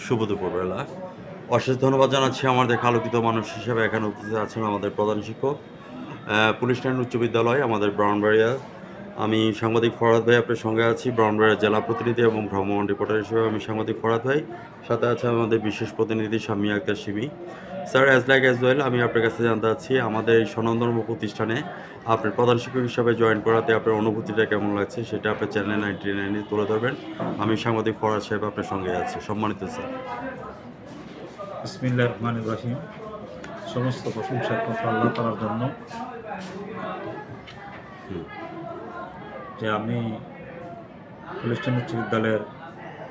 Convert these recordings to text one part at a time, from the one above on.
শুভ দুপুরবেলা। অশেষ ধন্যবাদ জানাচ্ছি আমাদের আলোকিত মানুষ হিসেবে এখানে উপস্থিত আছেন আমাদের প্রধান শিক্ষক, পুলিশ লাইন উচ্চ বিদ্যালয় আমাদের ব্রাউনবাড়িয়া। আমি সাংবাদিক ফরহাদ ভাই আপনার সঙ্গে আছি, ব্রাউনবাড়িয়া জেলা প্রতিনিধি এবং ভ্রমণ রিপোর্টার হিসেবে আমি সাংবাদিক ফরহাদ ভাই, সাথে আছে আমাদের বিশেষ প্রতিনিধি Shammi Akter Shimi. Sir, as well আমি আপনার কাছে জানতে চাচ্ছি আমাদের এই স্বনামধন্য প্রতিষ্ঠানে আপনার প্রধান শিক্ষক হিসাবে জয়েন করাতে আপনার অনুভূতিটা কেমন লাগছে সেটা আপনার চ্যানেল 99 তুলে ধরবেন। আমি সাংবাদিক ফরহাদ সাহেব আপনার সঙ্গে আছি। সম্মানিত স্যার। বিসমিল্লাহির রহমানির রহিম। সমস্ত প্রশংসা একমাত্র আল্লাহ তাআলার জন্য, যে আমি পুলিশ লাইন উচ্চ বিদ্যালয়ের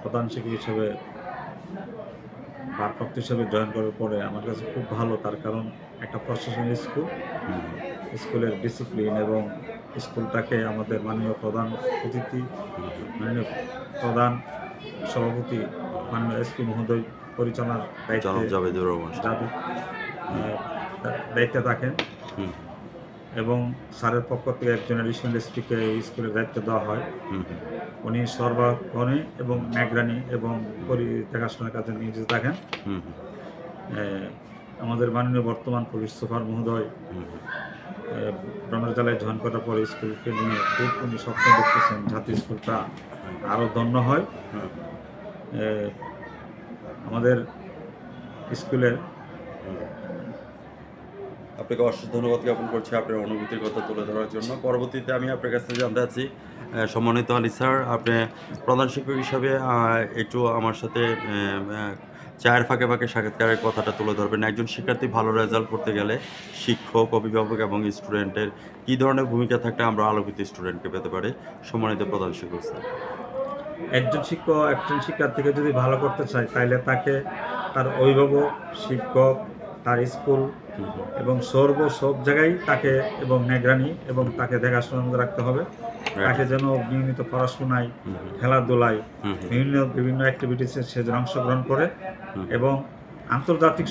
প্রধান শিক্ষক হিসেবে ভারপ্রাপ্ত হিসেবে জয়েন করার পরে আমার কাছে খুব ভালো। তার কারণ একটা প্রশাসনিক স্কুলের ডিসিপ্লিন এবং স্কুলটাকে আমাদের মাননীয় প্রধান অতিথি, মাননীয় প্রধান সভাপতি, মাননীয় এসপি মহোদয় পরিচালনার দায়িত্বে থাকেন এবং স্যারের পক্ষ থেকে একজন অ্যাডিশনাল এসপিকে এই স্কুলের দায়িত্ব দেওয়া হয়। উনি সর্বাঙ্গনে এবং ন্যাগরানি এবং দেখাশোনার কাজে নিয়োজিত থাকেন। আমাদের মাননীয় বর্তমান পুলিশ সুপার মহোদয় ব্রাহ্মণ জেলায় জয়েন করার পরে স্কুলকে নিয়ে খুব উনি স্বপ্ন দেখতেছেন যাতে স্কুলটা আরও ধন্য হয়। আমাদের স্কুলের আপনাকে অশেষ ধন্যবাদ জ্ঞাপন করছি আপনার অনুভূতির কথা তুলে ধরার জন্য। পরবর্তীতে আমি আপনার কাছে জানতে চাচ্ছি, সম্মানিত আলী স্যার, আপনি প্রধান শিক্ষক হিসাবে একটু আমার সাথে চায়ের ফাঁকে ফাঁকে সাক্ষাৎকারের কথাটা তুলে ধরবেন। একজন শিক্ষার্থী ভালো রেজাল্ট করতে গেলে শিক্ষক, অভিভাবক এবং স্টুডেন্টের কী ধরনের ভূমিকা থাকলে আমরা আলোকিত স্টুডেন্টকে পেতে পারি? সম্মানিত প্রধান শিক্ষক স্যার। একজন শিক্ষার্থীকে যদি ভালো করতে চায় তাহলে তাকে তার অভিভাবক, শিক্ষক, তার স্কুল এবং সব জায়গায় তাকে এবং নিগরানি এবং তাকে দেখাশোনার মধ্যে রাখতে হবে। তাকে যেন নিয়মিত পড়াশোনায়, খেলাধুলায়, বিভিন্ন অ্যাক্টিভিটিসে সে যেন অংশগ্রহণ করে এবং আন্তর্জাতিক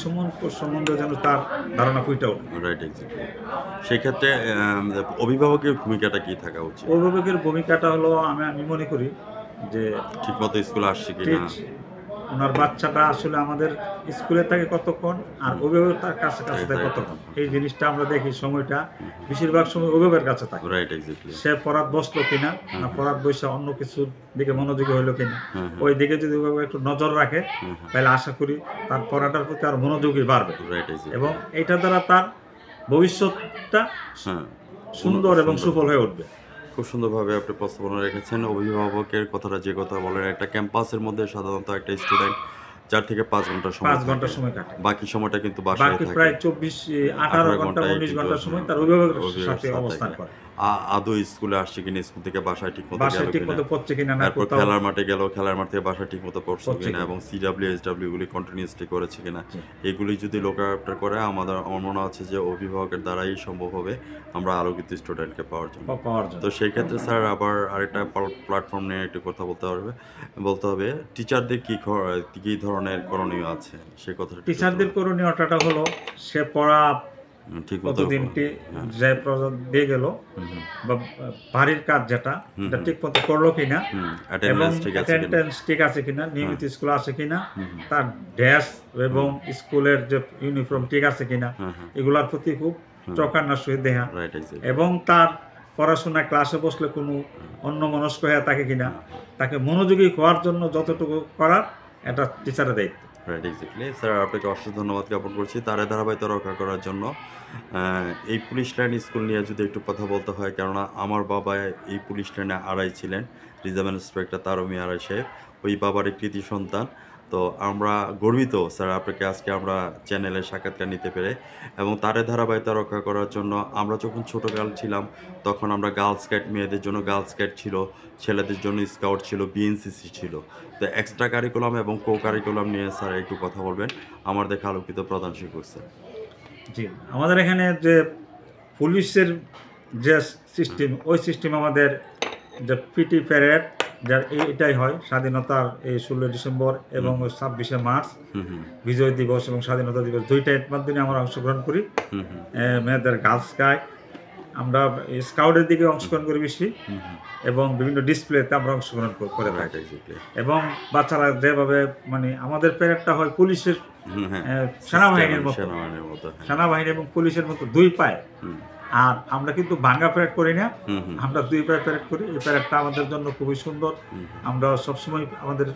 সম্বন্ধে যেন তার ধারণা ফুটে ওঠে। সেক্ষেত্রে অভিভাবকের ভূমিকাটা কি থাকা উচিত? অভিভাবকের ভূমিকাটা হলো, আমি মনে করি যে ঠিকমতো স্কুলে আসছে কিনা, ওনার বাচ্চাটা আসলে আমাদের স্কুলে থাকে কতক্ষণ আর অভিভাবক তার কাছে থাকে কতক্ষণ, এই জিনিসটা আমরা দেখি। সময়টা বেশিরভাগ সময় অভিভাবকের কাছে থাকে। সে পড়াত বসলো কিনা, না পড়াত বসে অন্য কিছুর দিকে মনোযোগী হইলো কিনা, ওই দিকে যদি অভিভাবক একটু নজর রাখে তাহলে আশা করি তার পড়াটার প্রতি আর মনোযোগী বাড়বে এবং এটা দ্বারা তার ভবিষ্যৎটা সুন্দর এবং সুফল হয়ে উঠবে। খুব সুন্দরভাবে আপনি প্রস্তাবনা রেখেছেন। অভিভাবকের কথাটা যে কথা বলেন, একটা ক্যাম্পাসের মধ্যে সাধারণত একটা স্টুডেন্ট 4 থেকে 5 ঘন্টা সময় কাটে। বাকি সময়টা কিন্তু বাসায় থাকে, প্রায় 18 ঘন্টা 19 ঘন্টা সময় তার অভিভাবকের সাথে অবস্থান করে। আদৌ স্কুলে আসছে কিনা, স্কুল থেকে বাসায় ঠিকমতো পড়ছে কিনা, তারপর খেলার মাঠে গেল, খেলার মাঠ থেকে বাসায় ঠিকমতো পড়ছে কিনা এবং CW গুলি কন্টিনিউসলি করেছে কিনা, এগুলি যদি লোকাপটা করে আমার মনে হচ্ছে যে অভিভাবকের দ্বারাই সম্ভব হবে আমরা আলোকিত স্টুডেন্টকে পাওয়ার জন্য। তো সেই ক্ষেত্রে স্যার আবার আরেকটা প্ল্যাটফর্ম নিয়ে একটু কথা বলতে হবে টিচারদের কী ধরনের করণীয় আছে সে কথা। টিচারদের করণীয়টা হলো সে পড়া কতদিনটি যে প্রজেক্ট দিয়ে গেল বা বাড়ির কাজ যেটা ঠিক মতো করলো কিনা এবং অ্যাটেন্ডেন্স ঠিক আছে কিনা, নিয়মিত স্কুলে আসে কিনা, তার ড্রেস এবং স্কুলের যে ইউনিফর্ম ঠিক আছে কিনা, এগুলার প্রতি খুব চোখান্নার সহিত দেখা এবং তার পড়াশোনা ক্লাসে বসলে কোনো অন্য মনস্ক হয়ে থাকে কিনা, তাকে মনোযোগী হওয়ার জন্য যতটুকু করার এটা টিচারের দায়িত্ব। স্যার, আপনাকে অশেষ ধন্যবাদ জ্ঞাপন করছি। তার ধারাবাহিকতা রক্ষা করার জন্য এই পুলিশ লাইন স্কুল নিয়ে যদি একটু কথা বলতে হয়, কেননা আমার বাবা এই পুলিশ লাইনে আড়াই ছিলেন, রিজার্ভ ইন্সপেক্টর তারমি আড়াই সাহেব, ওই বাবার কৃতি সন্তান। তো আমরা গর্বিত স্যার আপনাকে আজকে আমরা চ্যানেলে সাক্ষাৎকার নিতে পেরে, এবং তারে ধারাবাহিকতা রক্ষা করার জন্য আমরা যখন ছোটোকাল ছিলাম তখন আমরা গার্লস গাইড, মেয়েদের জন্য গার্লস গাইড ছিল, ছেলেদের জন্য স্কাউট ছিল, BNCC ছিল। তো এক্সট্রা কারিকুলাম এবং কো কারিকুলাম নিয়ে স্যার একটু কথা বলবেন আমার দেখা আলোকিত প্রধান শিক্ষক স্যার। জি, আমাদের এখানে যে পুলিশের যে সিস্টেম, ওই সিস্টেম আমাদের যে পিটি প্যারেড যার এটাই হয় স্বাধীনতার এই 16 ডিসেম্বর এবং 26শে মার্চ বিজয় দিবস এবং স্বাধীনতা দিবস, দুইটা একমাত্র দিনে আমরা অংশগ্রহণ করি। মেয়েদের গার্লস গাইড, আমরা স্কাউটের দিকে অংশগ্রহণ করি বেশি এবং বিভিন্ন ডিসপ্লেতে আমরা অংশগ্রহণ করে থাকি এবং বাচ্চারা যেভাবে মানে আমাদের প্যারেডটা হয় পুলিশের সেনাবাহিনীর মতো সেনাবাহিনী এবং পুলিশের মতো 2 পায়ে আর আমরা কিন্তু ভাঙ্গা প্যারেড করি না আমরা 2 পায়ে প্যারেড করি এই প্যারেডটা আমাদের জন্য খুবই সুন্দর আমরা সবসময় আমাদের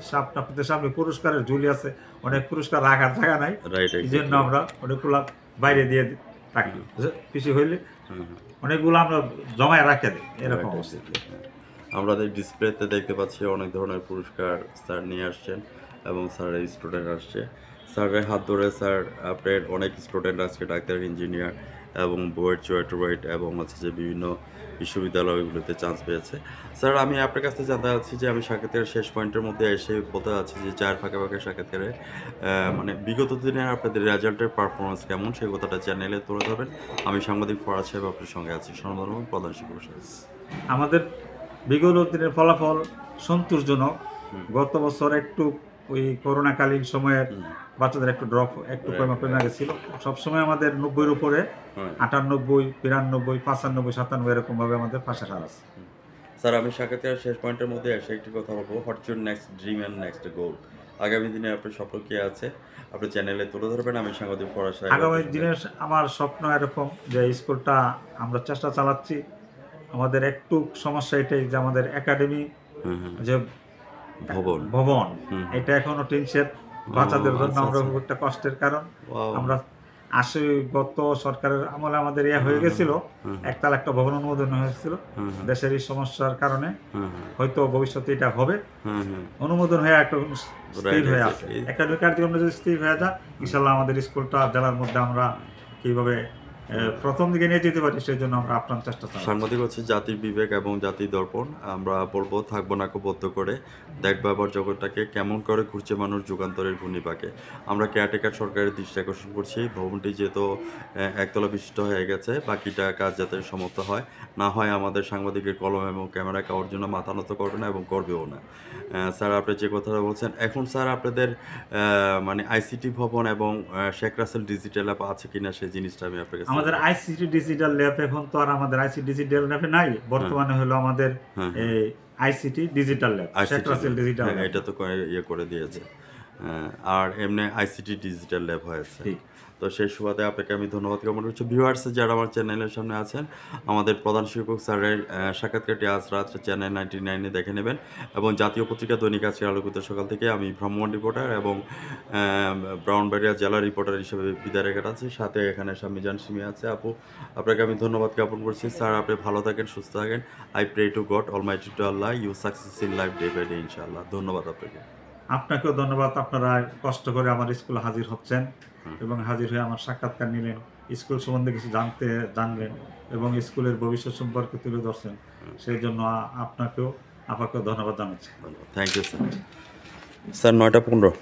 আপনাদের সামনে পুরস্কারের ঝুলি আছে অনেক পুরস্কার রাখার জায়গা নাই এই জন্য আমরা অনেকগুলো বাইরে দিয়ে থাকি কিছু হইলে অনেকগুলো আমরা জমায় রাখতে দিই এরকম অবস্থা আমরা ডিসপ্লেতে দেখতে পাচ্ছি অনেক ধরনের পুরস্কার স্যার নিয়ে আসছেন এবং স্যারের স্টুডেন্ট আসছে স্যারের হাত ধরে স্যার আপনার অনেক স্টুডেন্ট আজকে ডাক্তার ইঞ্জিনিয়ার এবং বুয়েট চুয়েট এবং হচ্ছে যে বিভিন্ন বিশ্ববিদ্যালয়গুলোতে চান্স পেয়েছে স্যার আমি আপনার কাছে জানতে চাচ্ছি যে আমি সাক্ষাৎকারের শেষ পয়েন্টের মধ্যে এসে বলতে চাচ্ছি যে 4 ফাঁকে সাক্ষাৎকারে মানে বিগত দিনের আপনাদের রেজাল্টের পারফরমেন্স কেমন সেই কথাটা চ্যানেলে তুলে ধরবেন আমি সাংবাদিক ফরাজ সাহেব আপনার সঙ্গে আছি সর্বধর্ম প্রধান শিক্ষক আমাদের বিগত দিনের ফলাফল সন্তোষজনক গত বছর একটু ওই করোনাকালীন সময়ে বাচ্চাদের একটু ড্রপ একটু কমে গেছিল সবসময় আমাদের 90-এর উপরে 98, 92, 95, 97 এরকম ভাবে আমাদের পাশে সার আছে স্যার আমি সাক্ষাৎকারের শেষ পয়েন্টের মধ্যে এসে একটি কথা বলবো what's your next dream and next গোল আগামী দিনে আপনার স্বপ্ন কি আছে আপনি চ্যানেলে তুলে ধরবেন আমি সাংবাদিক ফরাজ সাহেব আগামী দিনে আমার স্বপ্ন এরকম যে স্কুলটা আমরা চেষ্টা চালাচ্ছি আমাদের একটু সমস্যা এটাই যে আমাদের একাডেমি যে ভবন এটা এখনো টিনশেড বাচ্চাদের জন্য আমরা একটা কষ্টের কারণ আমরা গত সরকারের আমলে আমাদের হয়ে গেছিল একতলা একটা ভবন অনুমোদন হয়েছিল দেশের এই সমস্যার কারণে হয়তো ভবিষ্যতে এটা হবে অনুমোদন হয়ে একটা স্থির হয়ে আছে একাডেমিক কার্যক্রম যদি স্থির হয়ে যায় ইনশাল্লাহ আমাদের স্কুলটা জেলার মধ্যে আমরা কিভাবে প্রথম দিকে নিয়ে যেতে পারি সেই জন্য আমরা আপনার চেষ্টা চালাই সাংবাদিক হচ্ছে জাতির বিবেক এবং জাতির দর্পণ আমরা বলবো থাকবো না বদ্ধ করে দেখবো আবার জগৎটাকে কেমন করে ঘুরছে মানুষ যুগান্তরের ঘূর্ণিপাকে আমরা কেয়ারটেকার সরকারের দৃষ্টি আকর্ষণ করছি ভবনটি যেহেতু একতলা বিশিষ্ট হয়ে গেছে বাকিটা কাজ যাতে সমাপ্ত হয় না হয় আমাদের সাংবাদিকের কলম এবং ক্যামেরা কাওয়ার জন্য মাথা নত করবে না এবং করবেও না স্যার আপনি যে কথাটা বলছেন এখন স্যার আপনাদের মানে আইসিটি ভবন এবং শেখ রাসেল ডিজিটাল অ্যাপ আছে কিনা সেই জিনিসটা আমি আপনাকে আমাদের আইসিটি ডিজিটাল ল্যাব এখন তো আর আমাদের আইসিটি ডিজিটাল ল্যাবে নাই বর্তমানে হলো আমাদের এই ICT digital lab Sheikh Russel digital এটা তো করে দিয়েছে আর এমনি আইসিটি ডিজিটাল ল্যাব হয়েছে তো সেই সুবাদে আপনাকে আমি ধন্যবাদ জ্ঞাপন করছি ভিউয়ার্স যারা আমার চ্যানেলের সামনে আছেন আমাদের প্রধান শিক্ষক স্যারের সাক্ষাৎকারটি আজ রাত চ্যানেল 99-এ দেখে নেবেন এবং জাতীয় পত্রিকা দৈনিক আজকে আলোকিত সকাল থেকে আমি ভ্রাম্যমাণ রিপোর্টার এবং ব্রাহ্মণবাড়িয়া জেলা রিপোর্টার হিসেবে বিদায় রেখে আছি সাথে এখানে স্বামীজান সিমি আছে আপু আপনাকে আমি ধন্যবাদ জ্ঞাপন করছি স্যার আপনি ভালো থাকেন সুস্থ থাকেন I pray to God almighty to Allah you success in life day by day ইনশাআল্লাহ ধন্যবাদ আপনাকেও ধন্যবাদ আপনারা কষ্ট করে আমার স্কুলে হাজির হচ্ছেন এবং হাজির হয়ে আমার সাক্ষাৎকার নিলেন স্কুল সম্বন্ধে কিছু জানলেন এবং স্কুলের ভবিষ্যৎ সম্পর্কে তুলে ধরছেন সেই জন্য আপনাকেও ধন্যবাদ জানাচ্ছি থ্যাংক ইউ স্যার 9টা 15